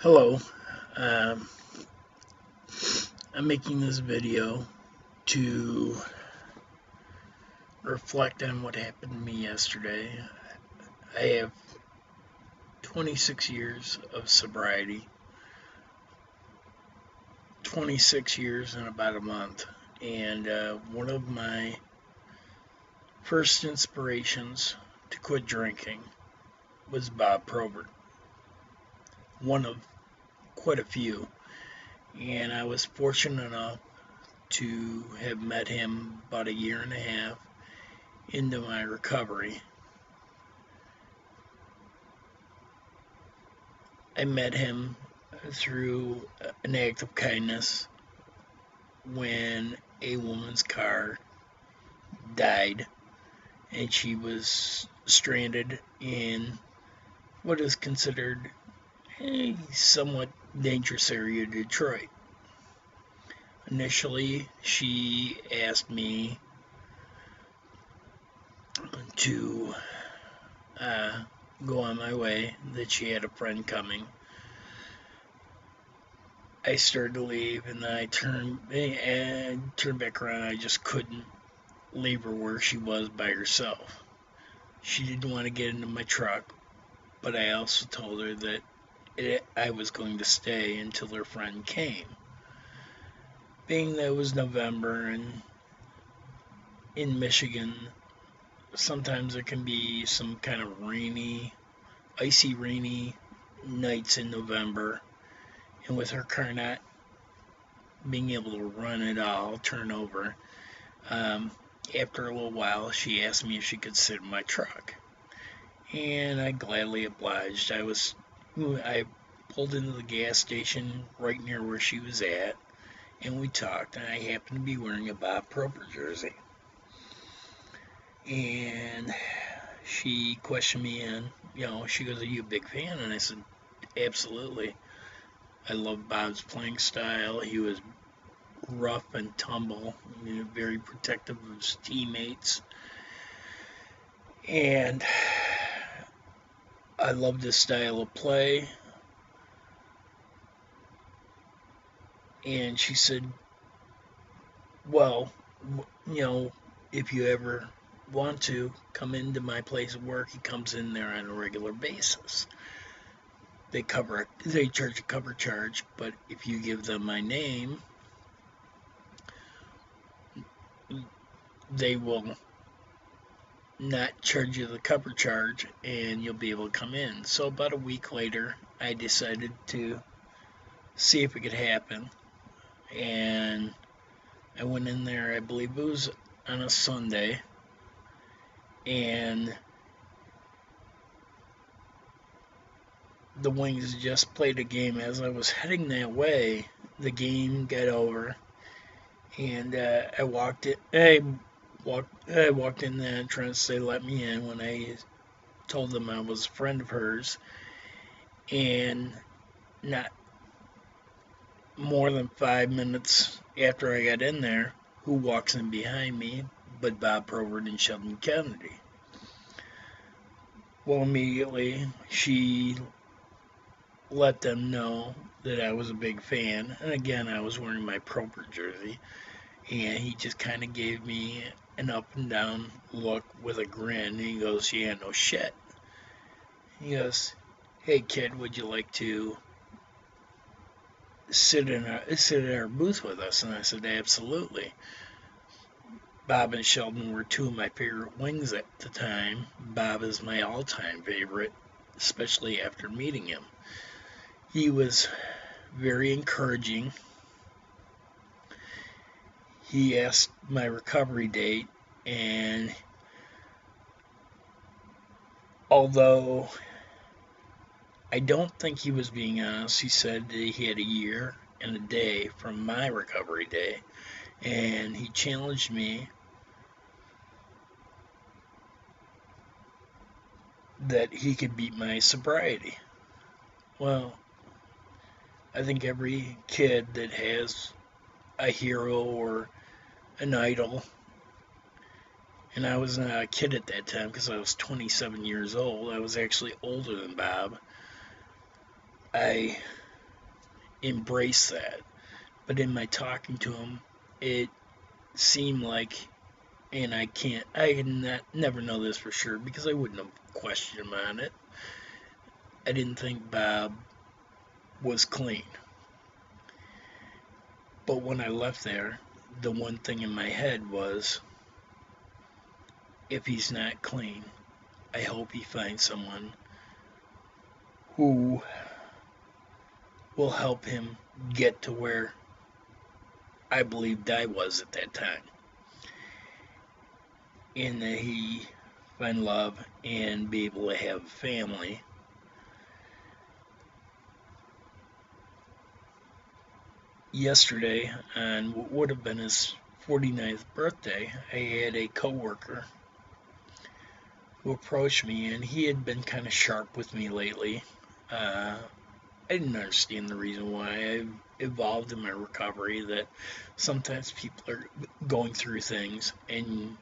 Hello, um, I'm making this video to reflect on what happened to me yesterday. I have 26 years of sobriety, 26 years in about a month, and one of my first inspirations to quit drinking was Bob Probert, one of quite a few, and I was fortunate enough to have met him about a year and a half into my recovery. I met him through an act of kindness when a woman's car died and she was stranded in what is considered a somewhat dangerous area of Detroit. Initially, she asked me to go on my way, that she had a friend coming. I started to leave, and then I turned back around. I just couldn't leave her where she was by herself. She didn't want to get into my truck, but I also told her that I was going to stay until her friend came. Being that it was November and in Michigan, sometimes there can be some kind of icy rainy nights in November, and with her car not being able to run at all, turn over, after a little while, she asked me if she could sit in my truck, and I gladly obliged. I pulled into the gas station right near where she was at, and we talked, and I happened to be wearing a Bob Probert jersey. And she questioned me, and she goes, "Are you a big fan?" And I said, "Absolutely. I love Bob's playing style. He was rough and tumble, very protective of his teammates, and I loved his style of play." And she said, "Well, if you ever want to come into my place of work," he comes in there on a regular basis. They charge a cover charge, but if you give them my name, they will not charge you the cover charge, and you'll be able to come in. So about a week later, I decided to see if it could happen, and I went in there. I believe it was on a Sunday, and the Wings just played a game. As I was heading that way, the game got over, and I walked in the entrance. They let me in when I told them I was a friend of hers, and not more than 5 minutes after I got in there, who walks in behind me but Bob Probert and Sheldon Kennedy? Well, immediately she let them know that I was a big fan, and again, I was wearing my Probert jersey, and he just kind of gave me an up and down look with a grin, and he goes, "Yeah, no shit." He goes, "Hey kid, would you like to sit in our booth with us?" And I said, "Absolutely." Bob and Sheldon were two of my favorite Wings at the time. Bob is my all-time favorite, especially after meeting him. He was very encouraging. He asked my recovery date, and although I don't think he was being honest, he said that he had a year and a day from my recovery day, and he challenged me that he could beat my sobriety. Well, I think every kid that has a hero or an idol, and I was not a kid at that time because I was 27 years old. I was actually older than Bob. I embrace that. But in my talking to him, it seemed like, and I can never know this for sure because I wouldn't have questioned him on it. I didn't think Bob was clean. But when I left there, the one thing in my head was, if he's not clean, I hope he finds someone who will help him get to where I believed I was at that time. And that he find love and be able to have a family. Yesterday, on what would have been his 49th birthday, I had a coworker who approached me, and he had been kind of sharp with me lately. I didn't understand the reason why. I've evolved in my recovery that sometimes people are going through things, and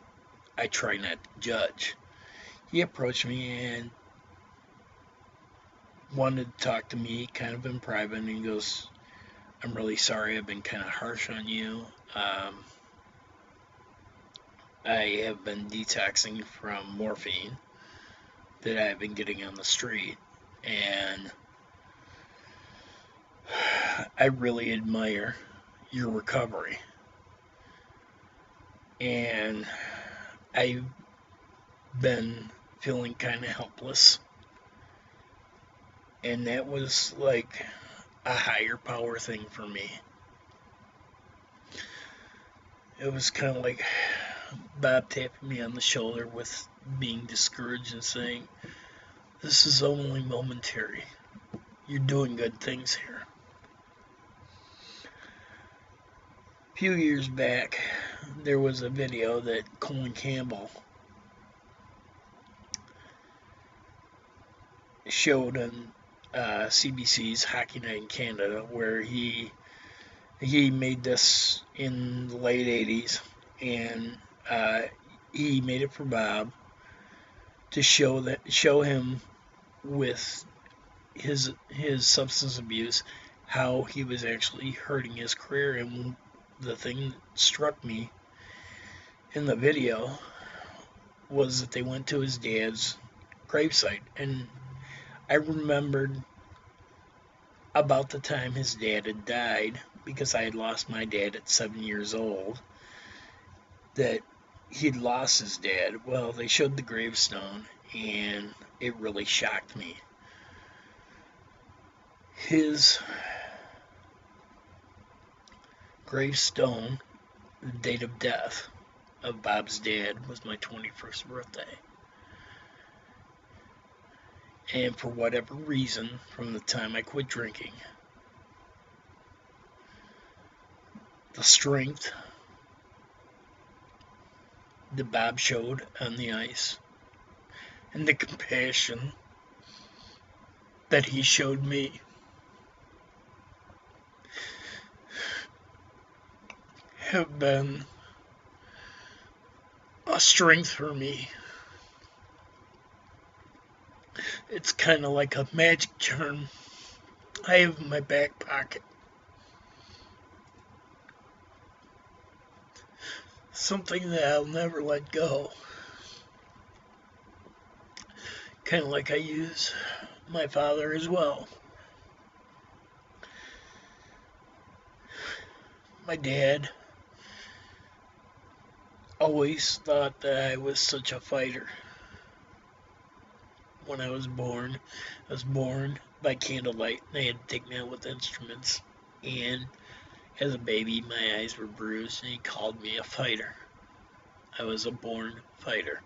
I try not to judge. He approached me and wanted to talk to me kind of in private, and he goes, I'm really sorry I've been kind of harsh on you. I have been detoxing from morphine that I've been getting on the street, and I really admire your recovery. And I've been feeling kind of helpless, and that was like a higher power thing for me. It was kind of like Bob tapping me on the shoulder with being discouraged and saying, this is only momentary. You're doing good things here. A few years back, there was a video that Colin Campbell showed on CBC's Hockey Night in Canada, where he made this in the late 80s, and he made it for Bob to show him with his substance abuse how he was actually hurting his career. And the thing that struck me in the video was that they went to his dad's gravesite, and I remembered about the time his dad had died, because I had lost my dad at 7 years old, that he'd lost his dad. Well, they showed the gravestone, and it really shocked me. His gravestone, the date of death of Bob's dad, was my 21st birthday. And for whatever reason, from the time I quit drinking, the strength that Bob showed on the ice and the compassion that he showed me have been a strength for me. It's kind of like a magic charm I have in my back pocket. Something that I'll never let go. Kind of like I use my father as well. My dad always thought that I was such a fighter. When I was born by candlelight. They had to take me out with instruments. And as a baby, my eyes were bruised, and he called me a fighter. I was a born fighter.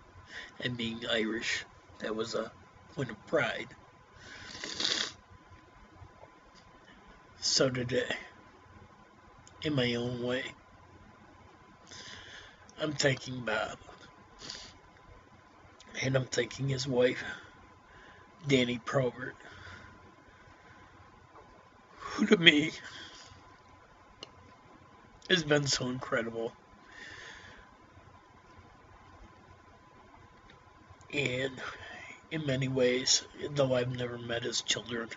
And being Irish, that was a point of pride. So today, in my own way, I'm thanking Bob. And I'm thanking his wife, Danny Probert, who to me has been so incredible. And in many ways, though I've never met his children,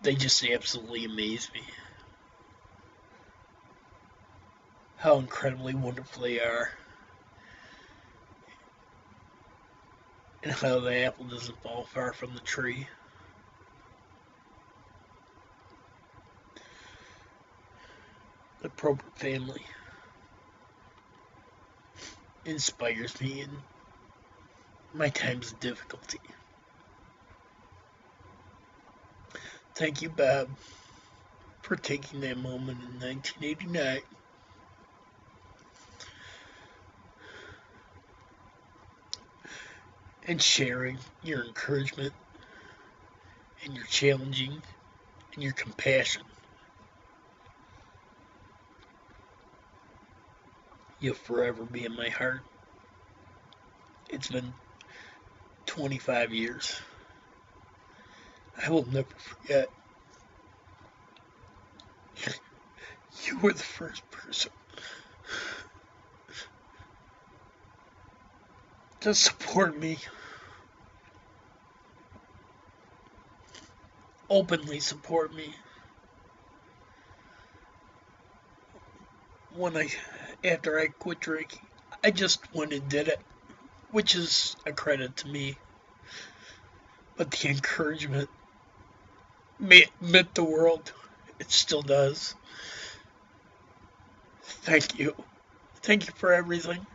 They just absolutely amaze me. How incredibly wonderful they are. And how the apple doesn't fall far from the tree. The Probert family inspires me in my times of difficulty. Thank you, Bob, for taking that moment in 1989 and sharing your encouragement and your challenging and your compassion. You'll forever be in my heart. It's been 25 years. I will never forget. You were the first person to support me, openly support me, after I quit drinking. I just went and did it, which is a credit to me. But the encouragement meant the world. It still does. Thank you. Thank you for everything.